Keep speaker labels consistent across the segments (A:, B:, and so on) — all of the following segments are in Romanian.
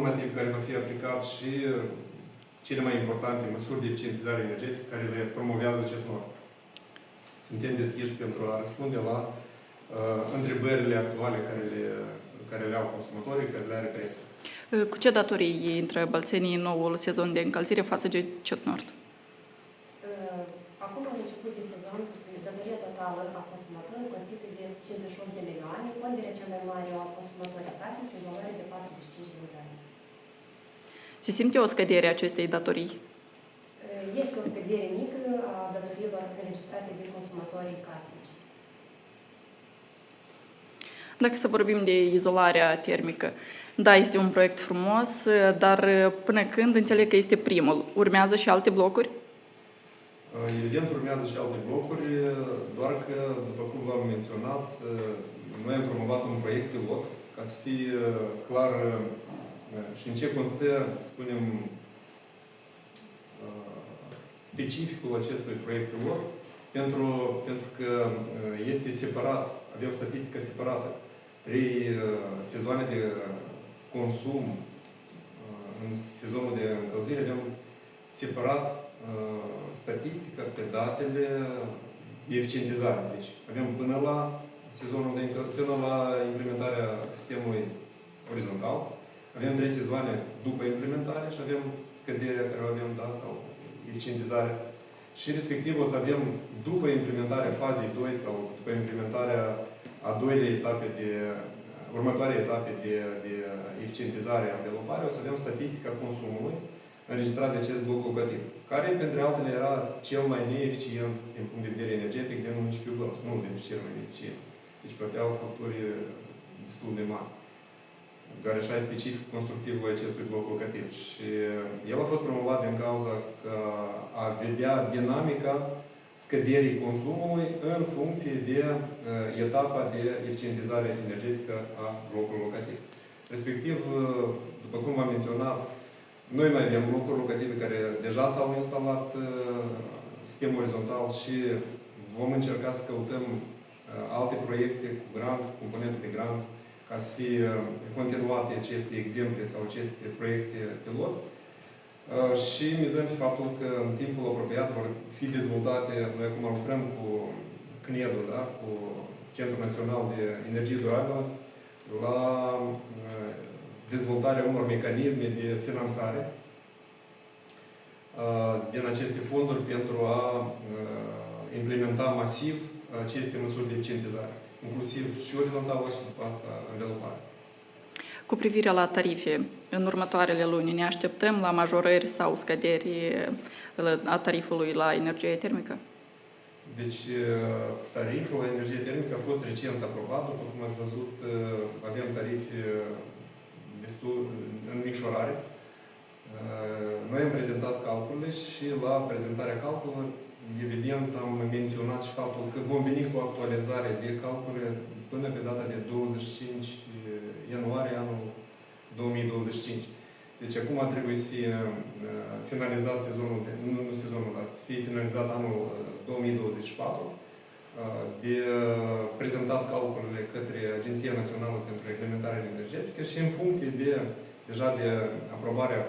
A: normativ care va fi aplicat și cele mai importante măsuri de eficientizare energetică care le promovează CETNOR. Suntem deschiși pentru a răspunde la întrebările actuale care le au consumatorii, care le are presa.
B: Cu ce datorii intră Bălțenii în noul sezon de încălzire față de CETNORD?
C: Acum, în început de sezon, datoria totală a consumatorului constituie de 58 de milioane, ponderea cea mai mare a consumatorii casnici în valoare de 45 de milioane.
B: Se simte o scădere a acestei datorii?
C: Este o scădere mică a datoriilor înregistrate de consumatorii casnici.
B: Dacă să vorbim de izolarea termică, da, este un proiect frumos, dar până când înțeleg că este primul. Urmează și alte blocuri?
A: Evident, urmează și alte blocuri, doar că, după cum v-am menționat, noi am promovat un proiect pilot, ca să fie clar și în ce constă, spunem, specificul acestui proiect pilot, pentru că este separat, avem statistică separată. 3 sezoane de consum în sezonul de încălzire, avem separat statistica pe datele de eficientizare. Deci avem până la sezonul de încălzire, până la implementarea sistemului orizontal, avem 3 sezoane după implementare și avem scăderea care o avem, da, sau eficientizare. Și respectiv o să avem, după implementarea fazei 2 sau după implementarea a doilea etape următoarea etape de eficientizare a învelopare, o să avem statistica consumului înregistrat de acest bloc locativ, care, printre altele, era cel mai neeficient din punct de vedere energetic din municipiul Bălți, nu din cel mai neeficient. Deci plăteau facturi destul de mari, deoarece ai specific constructivul acestui bloc locativ. Și el a fost promovat din cauza că a vedea dinamica scăderii consumului în funcție de etapa de eficientizare energetică a blocului locativ. Respectiv, după cum v-am menționat, noi mai avem blocuri locative care deja s-au instalat sistemul orizontal și vom încerca să căutăm alte proiecte cu grant, componente de grant, ca să fie continuate aceste exemple sau aceste proiecte pilot. Și mizăm pe faptul că în timpul apropiat vor fi dezvoltate, noi acum lucrăm cu CNED-ul, da? Cu Centrul Național de Energie Durabilă, la dezvoltarea unor mecanisme de finanțare din aceste fonduri pentru a implementa masiv aceste măsuri de eficientizare, inclusiv și orizontală și după asta învelopare.
B: Cu privire la tarife, în următoarele luni ne așteptăm la majorări sau scăderi a tarifului la energie termică?
A: Deci, tariful la energie termică a fost recent aprobat. După cum ați văzut, avem tarife destul în micșorare. Noi am prezentat calculele și la prezentarea calculelor, evident, am menționat și faptul că vom veni cu actualizare de calcule până pe data de 25 ianuarie anul 2025. Deci acum trebuie să fie finalizat sezonul, nu sezonul, dar să fie finalizat anul 2024, de prezentat calculele către Agenția Națională pentru Reglementare Energetică și în funcție deja de aprobarea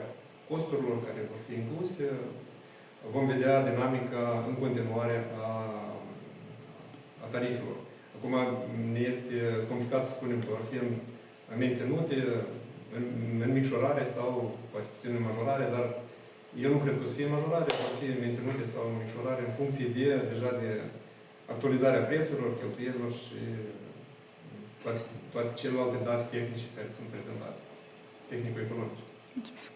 A: costurilor care vor fi incluse, vom vedea dinamica în continuare a tarifelor. Acum ne este complicat să spunem că vor fi menținute în micșorare sau poate puțin în majorare, dar eu nu cred că o să fie majorare, vor fi menținute sau în micșorare în funcție deja de actualizarea prețurilor, cheltuielilor și toate celelalte date tehnice care sunt prezentate, tehnico-economice.
B: Mulțumesc!